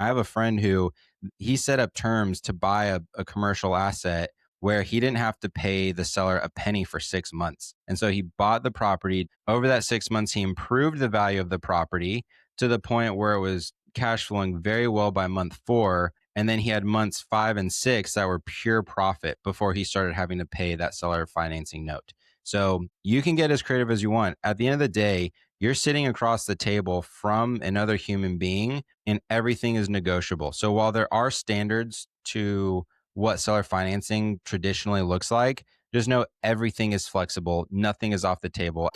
I have a friend who he set up terms to buy a commercial asset where he didn't have to pay the seller a penny for 6 months. And so he bought the property. Over that 6 months, he improved the value of the property to the point where it was cash flowing very well by month 4. And then he had months 5 and 6 that were pure profit before he started having to pay that seller financing note. So you can get as creative as you want. At the end of the day, you're sitting across the table from another human being and everything is negotiable. So while there are standards to what seller financing traditionally looks like, just know everything is flexible. Nothing is off the table.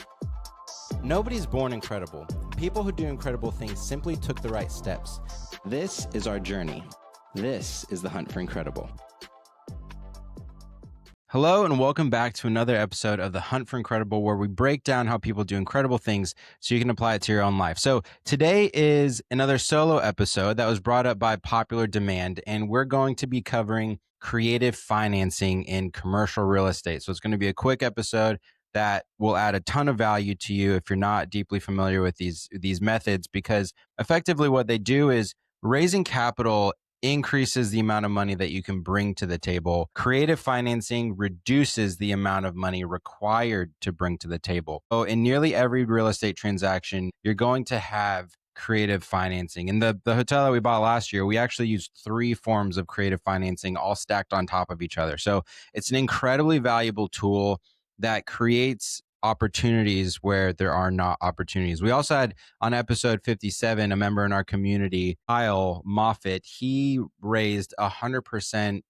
Nobody's born incredible. People who do incredible things simply took the right steps. This is our journey. This is the hunt for incredible. Hello and welcome back to another episode of the Hunt for Incredible, where we break down how people do incredible things so you can apply it to your own life. So today is another solo episode that was brought up by popular demand, and we're going to be covering creative financing in commercial real estate. So it's going to be a quick episode that will add a ton of value to you if you're not deeply familiar with these methods, because effectively what they do is raising capital increases the amount of money that you can bring to the table. Creative financing reduces the amount of money required to bring to the table. So in nearly every real estate transaction, you're going to have creative financing. In the hotel that we bought last year, we actually used 3 forms of creative financing all stacked on top of each other. So it's an incredibly valuable tool that creates opportunities where there are not opportunities. We also had on episode 57, a member in our community, Kyle Moffitt. He raised 100%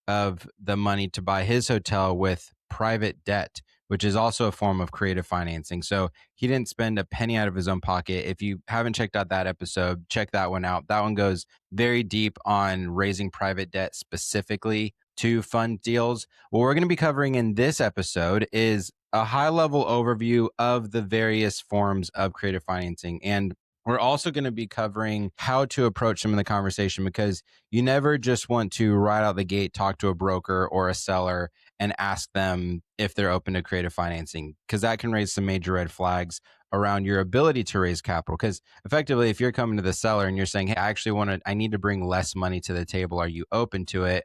of the money to buy his hotel with private debt, which is also a form of creative financing. So he didn't spend a penny out of his own pocket. If you haven't checked out that episode, check that one out. That one goes very deep on raising private debt specifically to fund deals. What we're going to be covering in this episode is a high-level overview of the various forms of creative financing. And we're also going to be covering how to approach them in the conversation, because you never just want to right out the gate talk to a broker or a seller and ask them if they're open to creative financing, because that can raise some major red flags around your ability to raise capital. Because effectively, if you're coming to the seller and you're saying, hey, I need to bring less money to the table, are you open to it?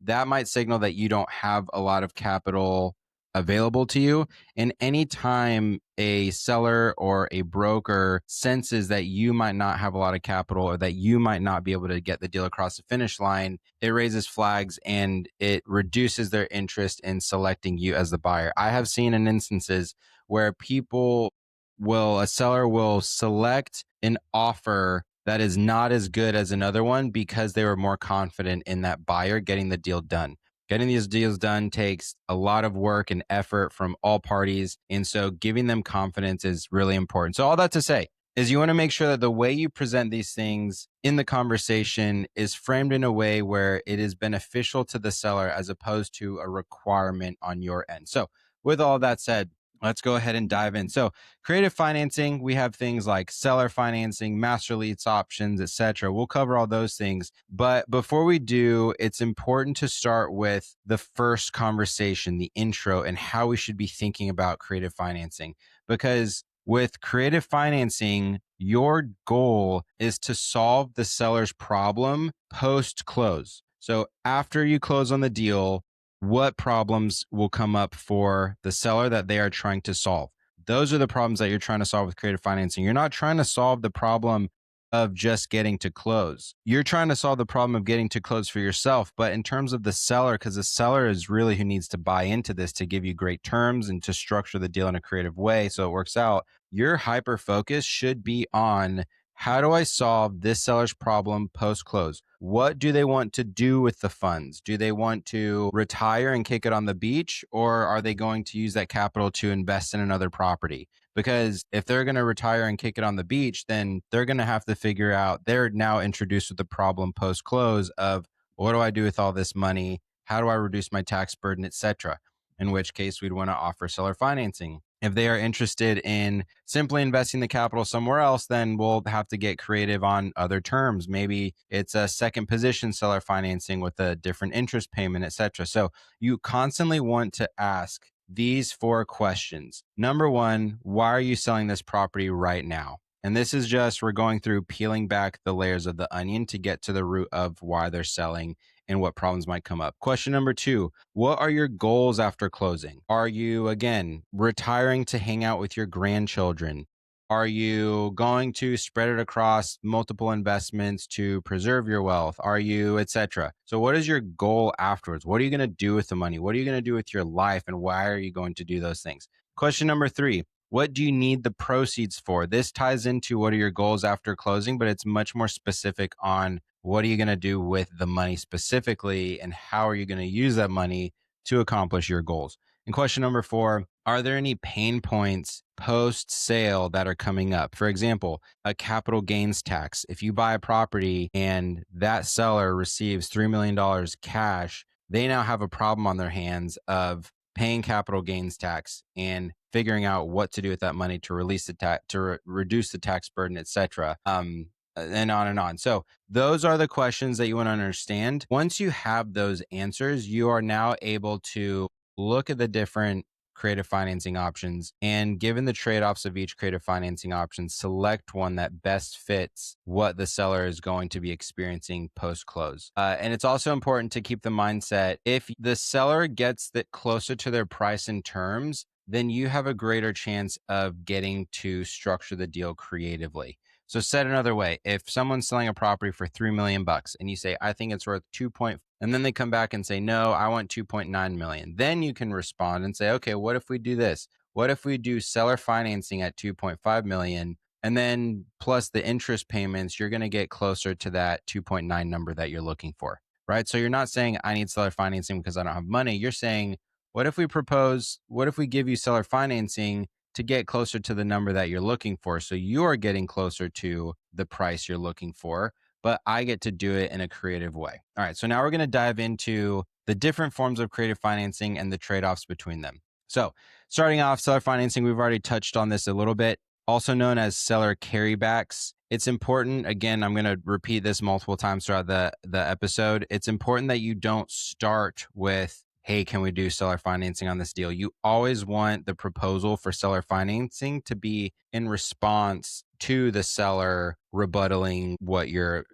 That might signal that you don't have a lot of capital available to you. And anytime a seller or a broker senses that you might not have a lot of capital, or that you might not be able to get the deal across the finish line, it raises flags and it reduces their interest in selecting you as the buyer. I have seen in instances where a seller will select an offer that is not as good as another one because they were more confident in that buyer getting the deal done. Getting these deals done takes a lot of work and effort from all parties. And so giving them confidence is really important. So all that to say is you want to make sure that the way you present these things in the conversation is framed in a way where it is beneficial to the seller as opposed to a requirement on your end. So with all that said, let's go ahead and dive in. So creative financing, we have things like seller financing, master lease options, etc. We'll cover all those things. But before we do, it's important to start with the first conversation, the intro, and how we should be thinking about creative financing. Because with creative financing, your goal is to solve the seller's problem post-close. So after you close on the deal, what problems will come up for the seller that they are trying to solve? Those are the problems that you're trying to solve with creative financing. You're not trying to solve the problem of just getting to close. You're trying to solve the problem of getting to close for yourself. But in terms of the seller, because the seller is really who needs to buy into this to give you great terms and to structure the deal in a creative way so it works out, your hyper focus should be on, how do I solve this seller's problem post-close? What do they want to do with the funds? Do they want to retire and kick it on the beach, or are they going to use that capital to invest in another property? Because if they're going to retire and kick it on the beach, then they're going to have to figure out, they're now introduced with the problem post-close of, what do I do with all this money? How do I reduce my tax burden, etc.? In which case we'd want to offer seller financing. If they are interested in simply investing the capital somewhere else, then we'll have to get creative on other terms. Maybe it's a second position seller financing with a different interest payment, etc. So you constantly want to ask these 4 questions. Number 1, why are you selling this property right now? And this is just, we're going through peeling back the layers of the onion to get to the root of why they're selling and what problems might come up. Question number 2, what are your goals after closing? Are you, again, retiring to hang out with your grandchildren? Are you going to spread it across multiple investments to preserve your wealth? Are you, etc.? So what is your goal afterwards? What are you going to do with the money? What are you going to do with your life? And why are you going to do those things? Question number 3, what do you need the proceeds for? This ties into what are your goals after closing, but it's much more specific on what are you going to do with the money specifically, and how are you going to use that money to accomplish your goals? And question number 4, are there any pain points post sale that are coming up? For example, a capital gains tax. If you buy a property and that seller receives $3 million cash, they now have a problem on their hands of paying capital gains tax and figuring out what to do with that money to release the tax, to reduce the tax burden, etc. And on and on. So those are the questions that you want to understand. Once you have those answers, you are now able to look at the different creative financing options, and given the trade-offs of each creative financing option, select one that best fits what the seller is going to be experiencing post-close. And it's also important to keep the mindset, if the seller gets that closer to their price and terms, then you have a greater chance of getting to structure the deal creatively. So said another way, if someone's selling a property for $3 million and you say, I think it's worth 2 point, and then they come back and say, no, I want 2.9 million. Then you can respond and say, okay, what if we do this? What if we do seller financing at 2.5 million? And then plus the interest payments, you're going to get closer to that 2.9 number that you're looking for, right? So you're not saying I need seller financing because I don't have money. You're saying, what if we give you seller financing to get closer to the number that you're looking for? So you're getting closer to the price you're looking for, but I get to do it in a creative way. All right. So now we're going to dive into the different forms of creative financing and the trade-offs between them. So starting off, seller financing, we've already touched on this a little bit, also known as seller carrybacks. It's important, again, I'm going to repeat this multiple times throughout the episode. It's important that you don't start with, hey, can we do seller financing on this deal? You always want the proposal for seller financing to be in response to the seller rebuttaling what your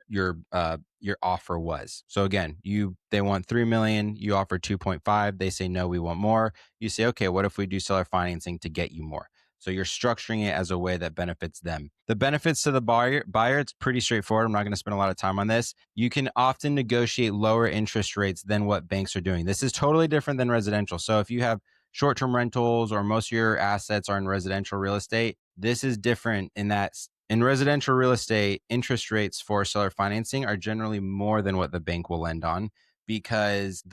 offer was. So again, they want 3 million, you offer 2.5, they say no, we want more. You say, okay, what if we do seller financing to get you more? So you're structuring it as a way that benefits them. The benefits to the buyer, it's pretty straightforward. I'm not going to spend a lot of time on this. You can often negotiate lower interest rates than what banks are doing. This is totally different than residential. So if you have short-term rentals or most of your assets are in residential real estate, this is different in that in residential real estate, interest rates for seller financing are generally more than what the bank will lend on, because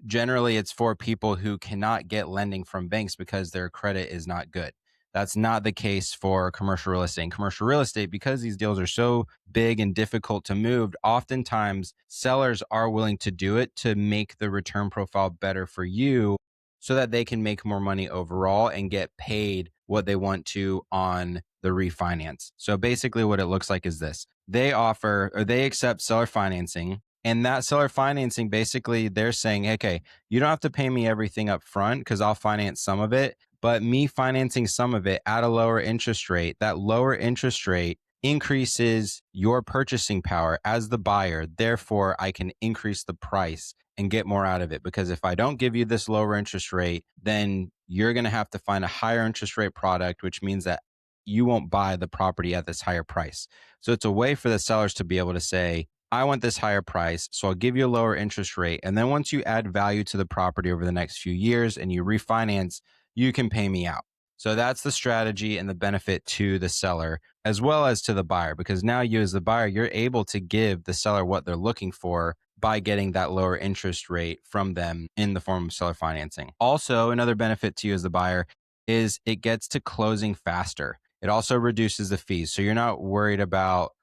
generally it's for people who cannot get lending from banks because their credit is not good. That's not the case for commercial real estate. In commercial real estate, because these deals are so big and difficult to move, oftentimes sellers are willing to do it to make the return profile better for you so that they can make more money overall and get paid what they want to on the refinance. So basically what it looks like is this. They accept seller financing, and that seller financing, basically they're saying, okay, you don't have to pay me everything up front because I'll finance some of it. But me financing some of it at a lower interest rate, that lower interest rate increases your purchasing power as the buyer. Therefore, I can increase the price and get more out of it. Because if I don't give you this lower interest rate, then you're going to have to find a higher interest rate product, which means that you won't buy the property at this higher price. So it's a way for the sellers to be able to say, I want this higher price, so I'll give you a lower interest rate. And then once you add value to the property over the next few years and you refinance, you can pay me out. So that's the strategy and the benefit to the seller as well as to the buyer, because now you as the buyer, you're able to give the seller what they're looking for by getting that lower interest rate from them in the form of seller financing. Also, another benefit to you as the buyer is it gets to closing faster. It also reduces the fees. So you're not worried about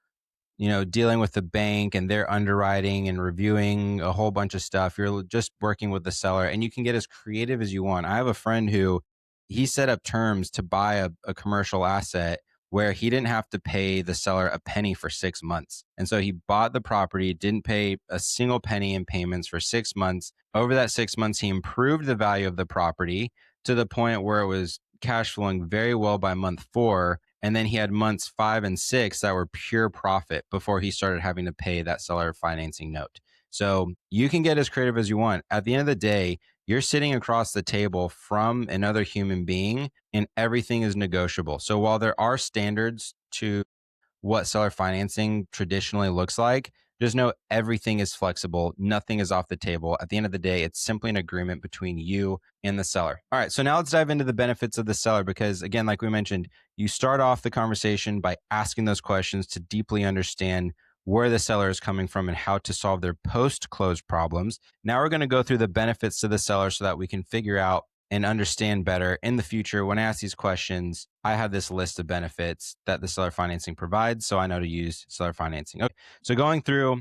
dealing with the bank and their underwriting and reviewing a whole bunch of stuff. You're just working with the seller, and you can get as creative as you want. I have a friend who he set up terms to buy a commercial asset where he didn't have to pay the seller a penny for 6 months. And so he bought the property, didn't pay a single penny in payments for 6 months. Over that 6 months, he improved the value of the property to the point where it was cash flowing very well by month 4. And then he had months 5 and 6 that were pure profit before he started having to pay that seller financing note. So you can get as creative as you want. At the end of the day, you're sitting across the table from another human being and everything is negotiable. So while there are standards to what seller financing traditionally looks like, just know everything is flexible. Nothing is off the table. At the end of the day, it's simply an agreement between you and the seller. All right. So now let's dive into the benefits of the seller because, again, like we mentioned, you start off the conversation by asking those questions to deeply understand where the seller is coming from and how to solve their post-close problems. Now we're going to go through the benefits to the seller so that we can figure out and understand better in the future. When I ask these questions, I have this list of benefits that the seller financing provides, so I know to use seller financing. Okay. So going through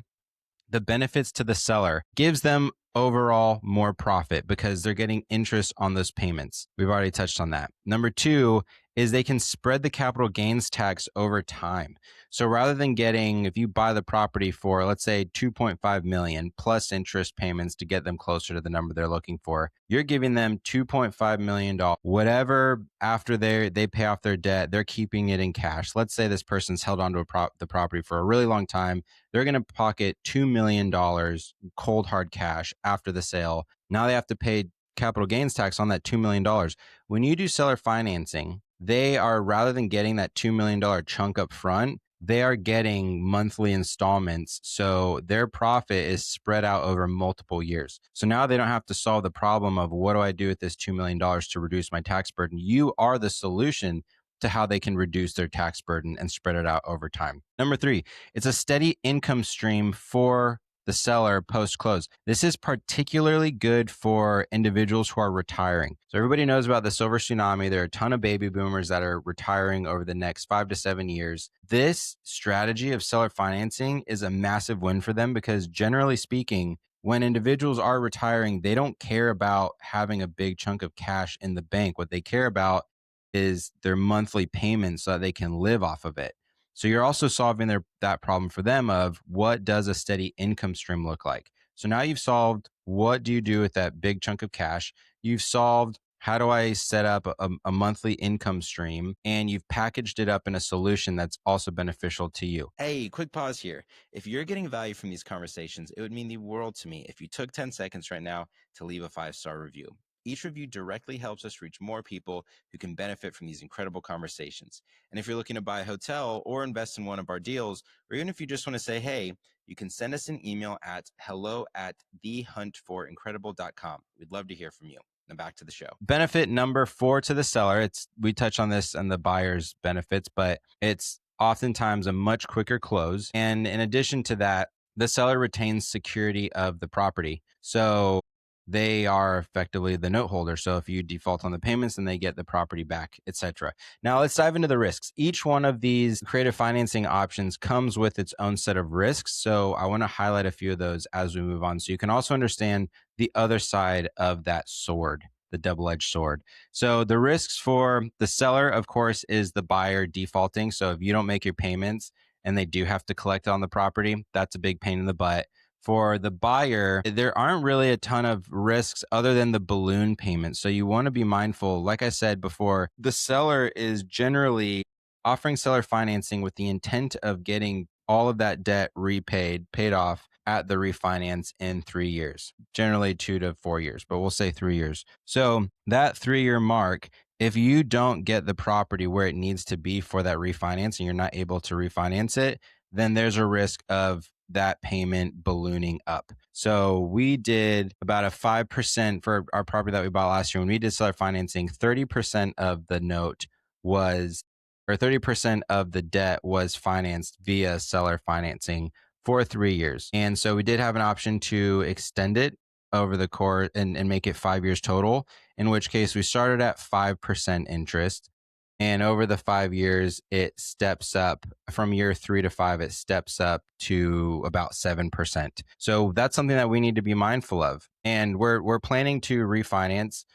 the benefits to the seller gives them overall more profit because they're getting interest on those payments. We've already touched on that. Number two is they can spread the capital gains tax over time. So rather than getting, if you buy the property for, let's say 2.5 million plus interest payments to get them closer to the number they're looking for, you're giving them $2.5 million. Whatever after they pay off their debt, they're keeping it in cash. Let's say this person's held onto the property for a really long time. They're going to pocket $2 million cold hard cash after the sale. Now they have to pay capital gains tax on that $2 million. When you do seller financing, they are, rather than getting that $2 million chunk up front, they are getting monthly installments. So their profit is spread out over multiple years. So now they don't have to solve the problem of what do I do with this $2 million to reduce my tax burden? You are the solution to how they can reduce their tax burden and spread it out over time. Number three, it's a steady income stream for the seller post-close. This is particularly good for individuals who are retiring. So everybody knows about the silver tsunami. There are a ton of baby boomers that are retiring over the next 5 to 7 years. This strategy of seller financing is a massive win for them because generally speaking, when individuals are retiring, they don't care about having a big chunk of cash in the bank. What they care about is their monthly payments so that they can live off of it. So you're also solving that problem for them of what does a steady income stream look like? So now you've solved what do you do with that big chunk of cash? You've solved how do I set up a monthly income stream, and you've packaged it up in a solution that's also beneficial to you. Hey, quick pause here. If you're getting value from these conversations, it would mean the world to me if you took 10 seconds right now to leave a 5-star review. Each review directly helps us reach more people who can benefit from these incredible conversations. And if you're looking to buy a hotel or invest in one of our deals, or even if you just want to say, hey, you can send us an email at hello@thehuntforincredible.com. We'd love to hear from you. Now back to the show. Benefit number 4 to the seller. We touch on this and the buyer's benefits, but it's oftentimes a much quicker close. And in addition to that, the seller retains security of the property. So they are effectively the note holder. So if you default on the payments, then they get the property back, etc. Now let's dive into the risks. Each one of these creative financing options comes with its own set of risks. So I want to highlight a few of those as we move on. So you can also understand the other side of that sword, the double-edged sword. So the risks for the seller, of course, is the buyer defaulting. So if you don't make your payments and they do have to collect on the property, that's a big pain in the butt. For the buyer, there aren't really a ton of risks other than the balloon payment. So you want to be mindful. Like I said before, the seller is generally offering seller financing with the intent of getting all of that debt paid off at the refinance in 3 years, generally 2 to 4 years, but we'll say 3 years. So that 3-year mark, if you don't get the property where it needs to be for that refinance and you're not able to refinance it, then there's a risk of that payment ballooning up. So we did about a 5% for our property that we bought last year. When we did seller financing, 30% of the note was, or 30% of the debt was financed via seller financing for 3 years. And so we did have an option to extend it over the course and make it 5 years total, in which case we started at 5% interest. And over the 5 years, it steps up from year 3 to 5, it steps up to about 7%. So that's something that we need to be mindful of. And we're planning to refinance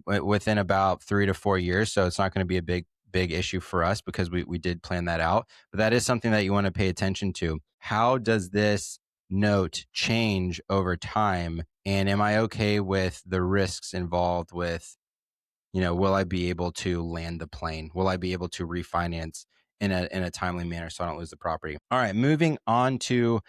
within about 3 to 4 years. So it's not going to be a big issue for us because we did plan that out. But that is something that you want to pay attention to. How does this note change over time? And am I okay with the risks involved with will I be able to land the plane? Will I be able to refinance in a timely manner so I don't lose the property? All right, moving on to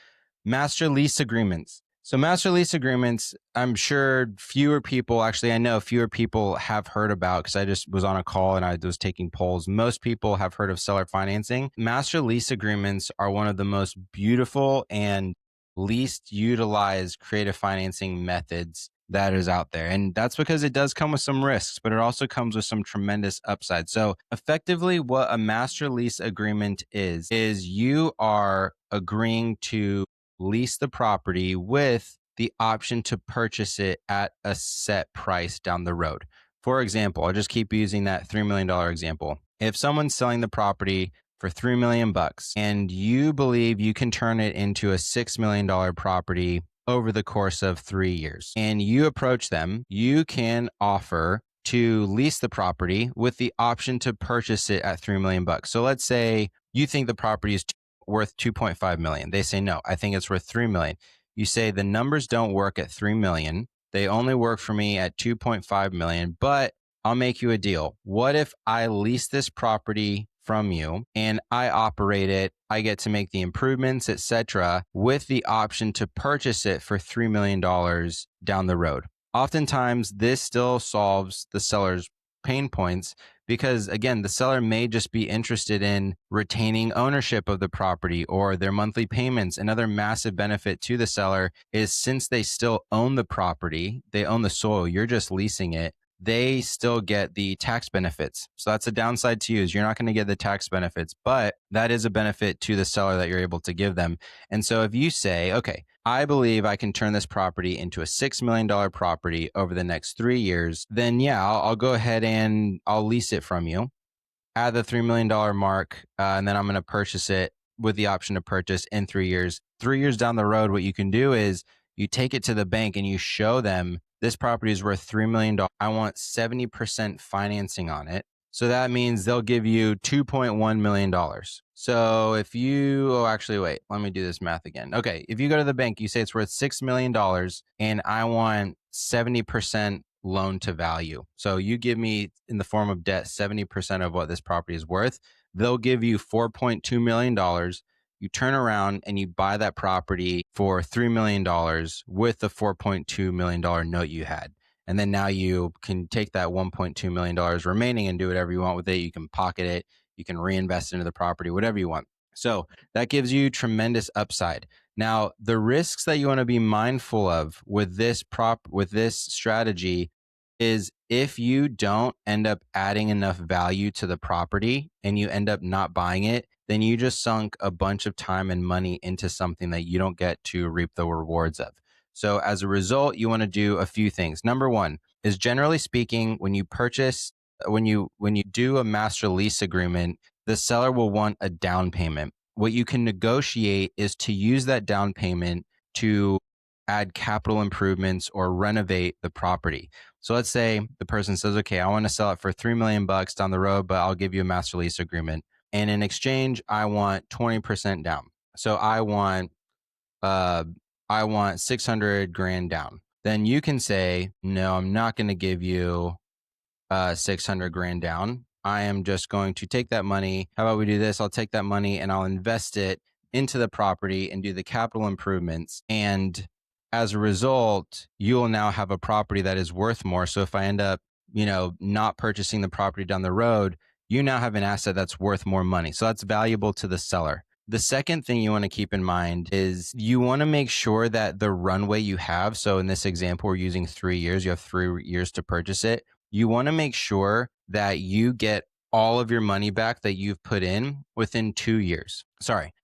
master lease agreements. So master lease agreements, I'm sure I know fewer people have heard about, because I just was on a call and I was taking polls. Most people have heard of seller financing. Master lease agreements are one of the most beautiful and least utilized creative financing methods that is out there. And that's because it does come with some risks, but it also comes with some tremendous upside. So effectively, what a master lease agreement is you are agreeing to lease the property with the option to purchase it at a set price down the road. For example, I'll just keep using that $3 million example. If someone's selling the property for $3 million and you believe you can turn it into a $6 million property over the course of 3 years, and you approach them, you can offer to lease the property with the option to purchase it at $3 million. So let's say you think the property is worth 2.5 million. They say, no, I think it's worth 3 million. You say the numbers don't work at 3 million. They only work for me at 2.5 million, but I'll make you a deal. What if I lease this property from you and I operate it? I get to make the improvements, etc., with the option to purchase it for $3 million down the road. Oftentimes, this still solves the seller's pain points, because again, the seller may just be interested in retaining ownership of the property or their monthly payments. Another massive benefit to the seller is, since they still own the property, they own the soil, you're just leasing it, they still get the tax benefits. So that's a downside to you, is you're not going to get the tax benefits, but that is a benefit to the seller that you're able to give them. And so if you say, okay, I believe I can turn this property into a $6 million property over the next 3 years, then yeah, I'll go ahead and I'll lease it from you at the $3 million mark. And then I'm going to purchase it with the option to purchase in 3 years. 3 years down the road, what you can do is you take it to the bank and you show them this property is worth $3 million. I want 70% financing on it. So that means they'll give you $2.1 million. So if you, actually, wait, let me do this math again. Okay. If you go to the bank, you say it's worth $6 million and I want 70% loan to value. So you give me, in the form of debt, 70% of what this property is worth. They'll give you $4.2 million. You turn around and you buy that property for $3 million with the $4.2 million note you had. And then now you can take that $1.2 million remaining and do whatever you want with it. You can pocket it. You can reinvest into the property, whatever you want. So that gives you tremendous upside. Now, the risks that you want to be mindful of with this strategy is, if you don't end up adding enough value to the property and you end up not buying it, then you just sunk a bunch of time and money into something that you don't get to reap the rewards of. So as a result, you want to do a few things. Number one is, generally speaking, when you do a master lease agreement, the seller will want a down payment. What you can negotiate is to use that down payment to add capital improvements or renovate the property. So let's say the person says, okay, I want to sell it for $3 million down the road, but I'll give you a master lease agreement. And in exchange, I want 20% down. So I want 600 grand down. Then you can say, no, I'm not going to give you 600 grand down. I am just going to take that money. How about we do this? I'll take that money and I'll invest it into the property and do the capital improvements. And as a result, you will now have a property that is worth more. So if I end up, not purchasing the property down the road, you now have an asset that's worth more money. So that's valuable to the seller. The second thing you want to keep in mind is you want to make sure that the runway you have, so in this example, we're using 3 years, you have 3 years to purchase it. You want to make sure that you get all of your money back that you've put in within 2 years.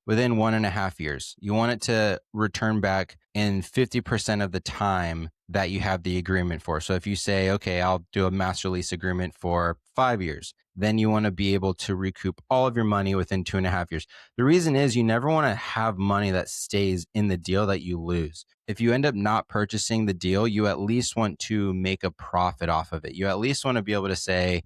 Within 1.5 years. You want it to return back in 50% of the time that you have the agreement for. So if you say, okay, I'll do a master lease agreement for 5 years, then you want to be able to recoup all of your money within 2.5 years. The reason is, you never want to have money that stays in the deal that you lose. If you end up not purchasing the deal, you at least want to make a profit off of it. You at least want to be able to say,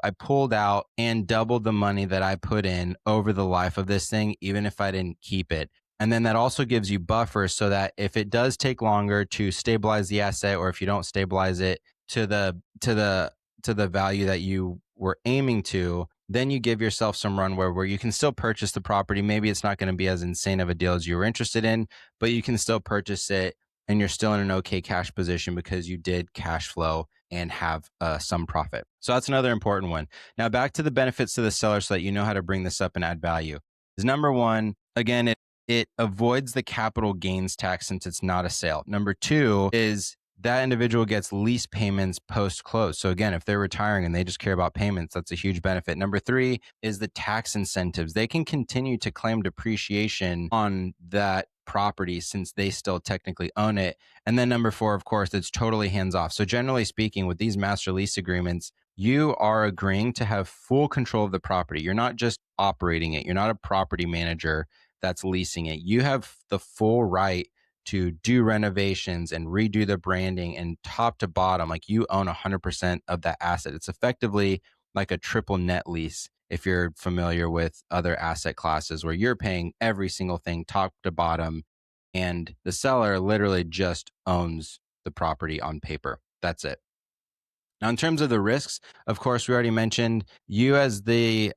I pulled out and doubled the money that I put in over the life of this thing, even if I didn't keep it. And then that also gives you buffers so that if it does take longer to stabilize the asset, or if you don't stabilize it to the to the value that you were aiming to, then you give yourself some runway where you can still purchase the property. Maybe it's not going to be as insane of a deal as you were interested in, but you can still purchase it and you're still in an okay cash position because you did cash flow and have some profit. So that's another important one. Now back to the benefits to the seller so that you know how to bring this up and add value. Is number one, again, it avoids the capital gains tax since it's not a sale. Number two is that individual gets lease payments post close. So again, if they're retiring and they just care about payments, that's a huge benefit. Number three is the tax incentives. They can continue to claim depreciation on that property since they still technically own it. And then number four, of course, it's totally hands off. So generally speaking, with these master lease agreements, you are agreeing to have full control of the property. You're not just operating it. You're not a property manager that's leasing it. You have the full right to do renovations and redo the branding and top to bottom. Like you own 100% of that asset. It's effectively like a triple net lease if you're familiar with other asset classes where you're paying every single thing top to bottom and the seller literally just owns the property on paper. That's it. Now, in terms of the risks, of course, we already mentioned you as the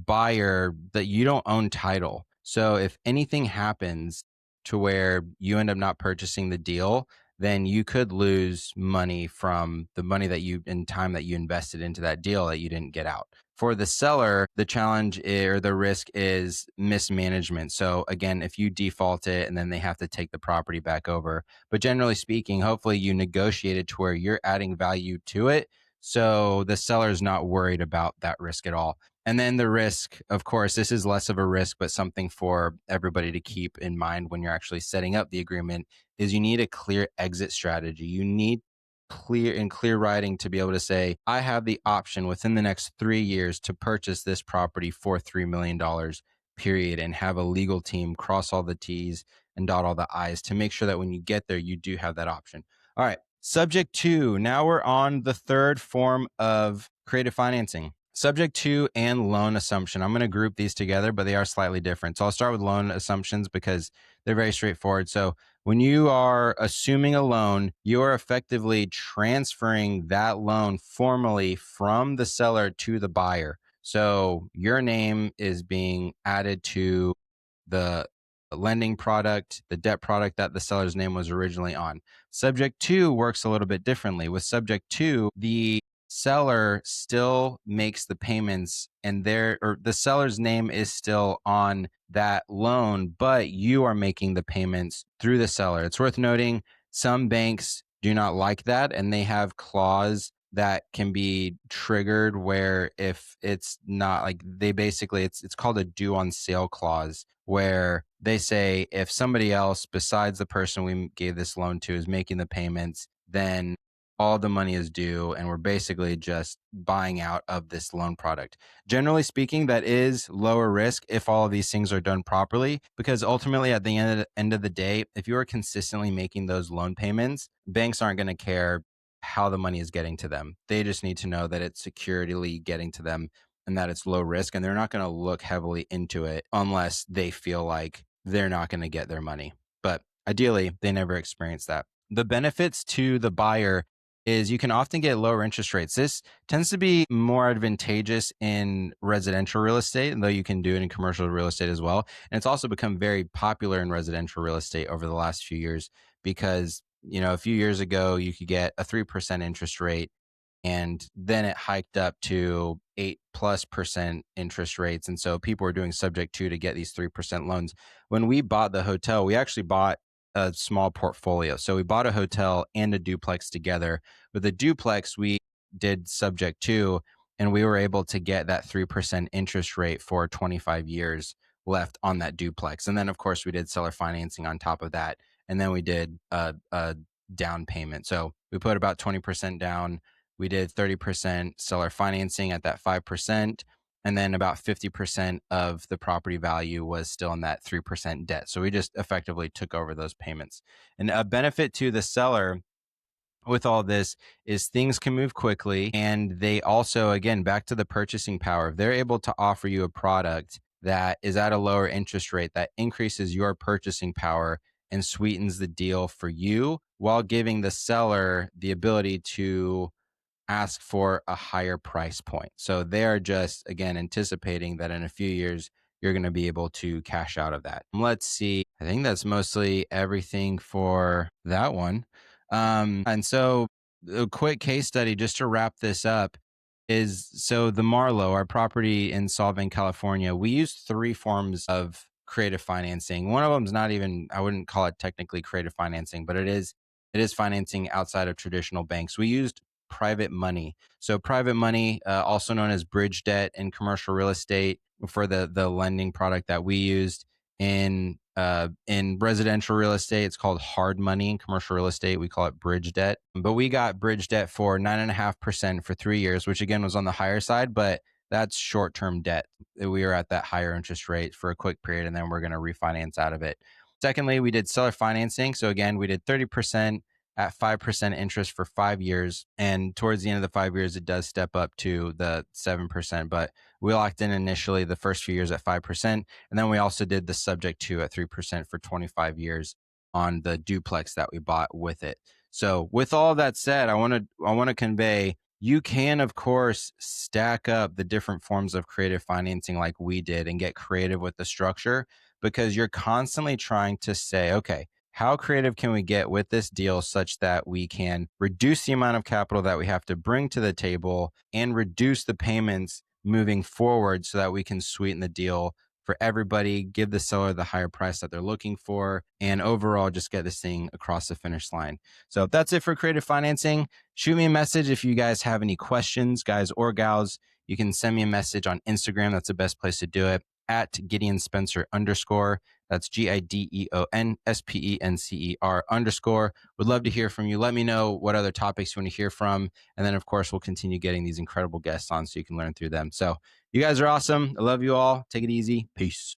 buyer that you don't own title. So if anything happens to where you end up not purchasing the deal, then you could lose money from the money that you and time that you invested into that deal that you didn't get out. For the seller, the challenge or the risk is mismanagement. So again, if you default it and then they have to take the property back over. But generally speaking, hopefully you negotiated to where you're adding value to it. So the seller is not worried about that risk at all. And then the risk, of course, this is less of a risk, but something for everybody to keep in mind when you're actually setting up the agreement is you need a clear exit strategy. You need clear writing to be able to say, I have the option within the next 3 years to purchase this property for $3 million, period, and have a legal team cross all the T's and dot all the I's to make sure that when you get there, you do have that option. All right. Subject to, now we're on the third form of creative financing. Subject to and loan assumption. I'm going to group these together, but they are slightly different. So I'll start with loan assumptions because they're very straightforward. So when you are assuming a loan, you are effectively transferring that loan formally from the seller to the buyer. So your name is being added to the lending product, the debt product that the seller's name was originally on. Subject to works a little bit differently. With subject to, the seller still makes the payments and the seller's name is still on that loan, but you are making the payments through the seller. It's worth noting some banks do not like that and they have clause that can be triggered where if it's not like they basically it's called a due on sale clause where they say if somebody else besides the person we gave this loan to is making the payments, then all the money is due and we're basically just buying out of this loan product. Generally speaking, that is lower risk if all of these things are done properly, because ultimately at the end of the day, if you are consistently making those loan payments, banks aren't going to care how the money is getting to them. They just need to know that it's securely getting to them and that it's low risk, and they're not going to look heavily into it unless they feel like they're not going to get their money. But ideally, they never experience that. The benefits to the buyer is you can often get lower interest rates. This tends to be more advantageous in residential real estate, though you can do it in commercial real estate as well. And it's also become very popular in residential real estate over the last few years because, a few years ago, you could get a 3% interest rate and then it hiked up to 8+% interest rates. And so people were doing subject to get these 3% loans. When we bought the hotel, we actually bought a small portfolio. So we bought a hotel and a duplex together. With the duplex, we did subject to, and we were able to get that 3% interest rate for 25 years left on that duplex. And then, of course, we did seller financing on top of that. And then we did a down payment. So we put about 20% down. We did 30% seller financing at that 5%. And then about 50% of the property value was still in that 3% debt. So we just effectively took over those payments. And a benefit to the seller with all this is things can move quickly. And they also, again, back to the purchasing power, if they're able to offer you a product that is at a lower interest rate, that increases your purchasing power and sweetens the deal for you while giving the seller the ability to ask for a higher price point. So they are just, again, anticipating that in a few years, you're going to be able to cash out of that. Let's see. I think that's mostly everything for that one. And so a quick case study just to wrap this up is, so the Marlowe, our property in Solvang, California, we used three forms of creative financing. One of them is not even, I wouldn't call it technically creative financing, but it is financing outside of traditional banks. We used private money. So private money, also known as bridge debt in commercial real estate, for the lending product that we used. In residential real estate, it's called hard money. In commercial real estate, we call it bridge debt. But we got bridge debt for 9.5% for 3 years, which again was on the higher side, but that's short-term debt. We were at that higher interest rate for a quick period, and then we're going to refinance out of it. Secondly, we did seller financing. So again, we did 30% at 5% interest for 5 years. And towards the end of the 5 years, it does step up to the 7%. But we locked in initially the first few years at 5%. And then we also did the subject to at 3% for 25 years on the duplex that we bought with it. So with all that said, I want to convey, you can, of course, stack up the different forms of creative financing like we did and get creative with the structure, because you're constantly trying to say, okay, how creative can we get with this deal such that we can reduce the amount of capital that we have to bring to the table and reduce the payments moving forward so that we can sweeten the deal for everybody, give the seller the higher price that they're looking for, and overall just get this thing across the finish line. So that's it for creative financing. Shoot me a message if you guys have any questions, guys or gals. You can send me a message on Instagram. That's the best place to do it, at Gideon Spencer _. That's GIDEONSPENCER _ Would love to hear from you. Let me know what other topics you want to hear from. And then, of course, we'll continue getting these incredible guests on so you can learn through them. So you guys are awesome. I love you all. Take it easy. Peace.